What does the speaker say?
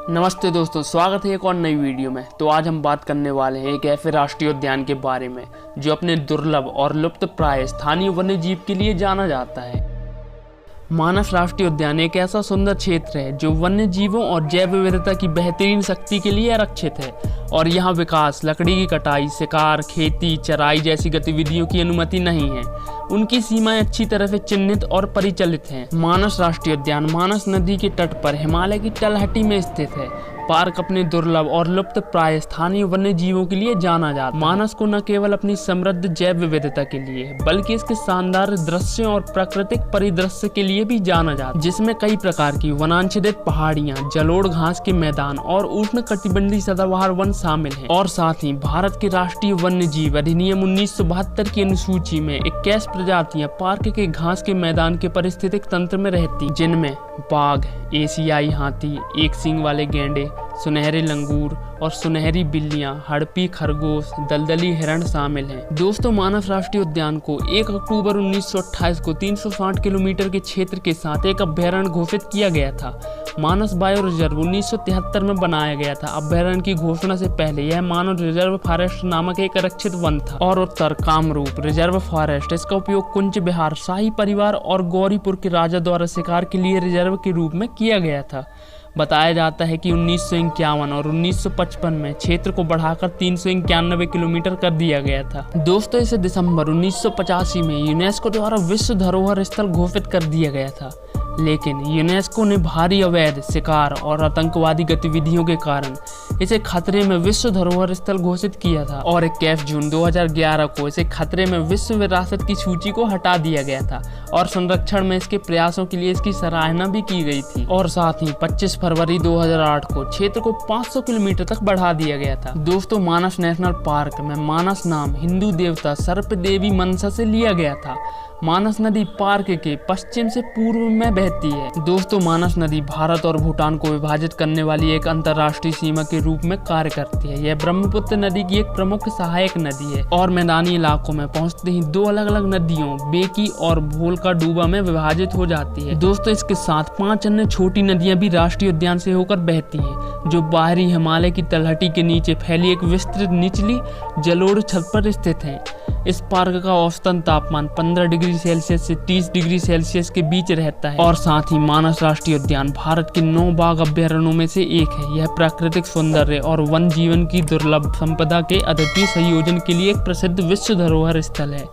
नमस्ते दोस्तों, स्वागत है एक और नई वीडियो में। तो आज हम बात करने वाले हैं एक ऐसे राष्ट्रीय उद्यान के बारे में जो अपने दुर्लभ और लुप्तप्राय स्थानीय वन्य जीव के लिए जाना जाता है। मानस राष्ट्रीय उद्यान एक ऐसा सुंदर क्षेत्र है जो वन्य जीवों और जैव विविधता की बेहतरीन शक्ति के लिए आरक्षित है और यहाँ विकास, लकड़ी की कटाई, शिकार, खेती, चराई जैसी गतिविधियों की अनुमति नहीं है। उनकी सीमाएं अच्छी तरह से चिन्हित और परिचालित हैं। मानस राष्ट्रीय उद्यान मानस नदी के तट पर हिमालय की तलहटी में स्थित है। पार्क अपने दुर्लभ और लुप्त प्राय स्थानीय वन्य जीवों के लिए जाना जाता है। मानस को न केवल अपनी समृद्ध जैव विविधता के लिए बल्कि इसके शानदार दृश्यों और प्राकृतिक परिदृश्य के लिए भी जाना जाता है, जिसमें कई प्रकार की वनाच्छादित पहाड़ियां, जलोढ़ घास के मैदान और उष्णकटिबंधीय सदाबहार वन शामिल हैं। और साथ ही भारत के राष्ट्रीय वन्य जीव अधिनियम 1972 की अनुसूची में 21 प्रजातियां पार्क के घास के मैदान के पारिस्थितिक तंत्र में रहती, जिनमें बाघ, एशियाई हाथी, एक सींग वाले गैंडे, सुनहरे लंगूर और सुनहरी बिल्लियां, हड़पी खरगोश, दलदली हिरण शामिल हैं। दोस्तों, मानस राष्ट्रीय उद्यान को 1 अक्टूबर 1928 को 360 किलोमीटर के क्षेत्र के साथ एक अभयारण्य घोषित किया गया था। मानस बायो रिजर्व 1973 में बनाया गया था। अभयारण्य की घोषणा से पहले यह मानस रिजर्व फॉरेस्ट नामक एक आरक्षित वन था और उत्तर कामरूप रिजर्व फॉरेस्ट, इसका उपयोग कुंज बिहार, शाही परिवार और गौरीपुर के राजा द्वारा शिकार के लिए रिजर्व के रूप में किया गया था। बताया जाता है कि 1951 और 1955 में क्षेत्र को बढ़ाकर 391 किलोमीटर कर दिया गया था। दोस्तों, इसे दिसंबर 1985 में यूनेस्को द्वारा विश्व धरोहर स्थल घोषित कर दिया गया था, लेकिन यूनेस्को ने भारी अवैध शिकार और आतंकवादी गतिविधियों के कारण इसे खतरे में विश्व धरोहर स्थल घोषित किया था और 21 जून 2011 को इसे खतरे में विश्व विरासत की सूची को हटा दिया गया था और संरक्षण में इसके प्रयासों के लिए इसकी सराहना भी की गई थी। और साथ ही 25 फरवरी 2008 को क्षेत्र को 500 किलोमीटर तक बढ़ा दिया गया था। दोस्तों, मानस नेशनल पार्क में मानस नाम हिंदू देवता सर्प देवी मनसा से लिया गया था। मानस नदी पार्क के पश्चिम से पूर्व में बहती है। दोस्तों, मानस नदी भारत और भूटान को विभाजित करने वाली एक अंतर्राष्ट्रीय सीमा के रूप में कार्य करती है। यह ब्रह्मपुत्र नदी की एक प्रमुख सहायक नदी है और मैदानी इलाकों में पहुंचते ही 2 अलग अलग नदियों बेकी और भोल का डूबा में विभाजित हो जाती है। दोस्तों, इसके साथ 5 अन्य छोटी नदियां भी राष्ट्रीय उद्यान से होकर बहती हैं, जो बाहरी हिमालय की तलहटी के नीचे फैली एक विस्तृत निचली जलोढ़ छत पर स्थित है। इस पार्क का औसतन तापमान 15 डिग्री सेल्सियस से 30 डिग्री सेल्सियस के बीच रहता है और साथ ही मानस राष्ट्रीय उद्यान भारत के 9 बाघ अभयारण्यों में से एक है। यह प्राकृतिक सौंदर्य और वन जीवन की दुर्लभ संपदा के अद्वितीय संयोजन के लिए एक प्रसिद्ध विश्व धरोहर स्थल है।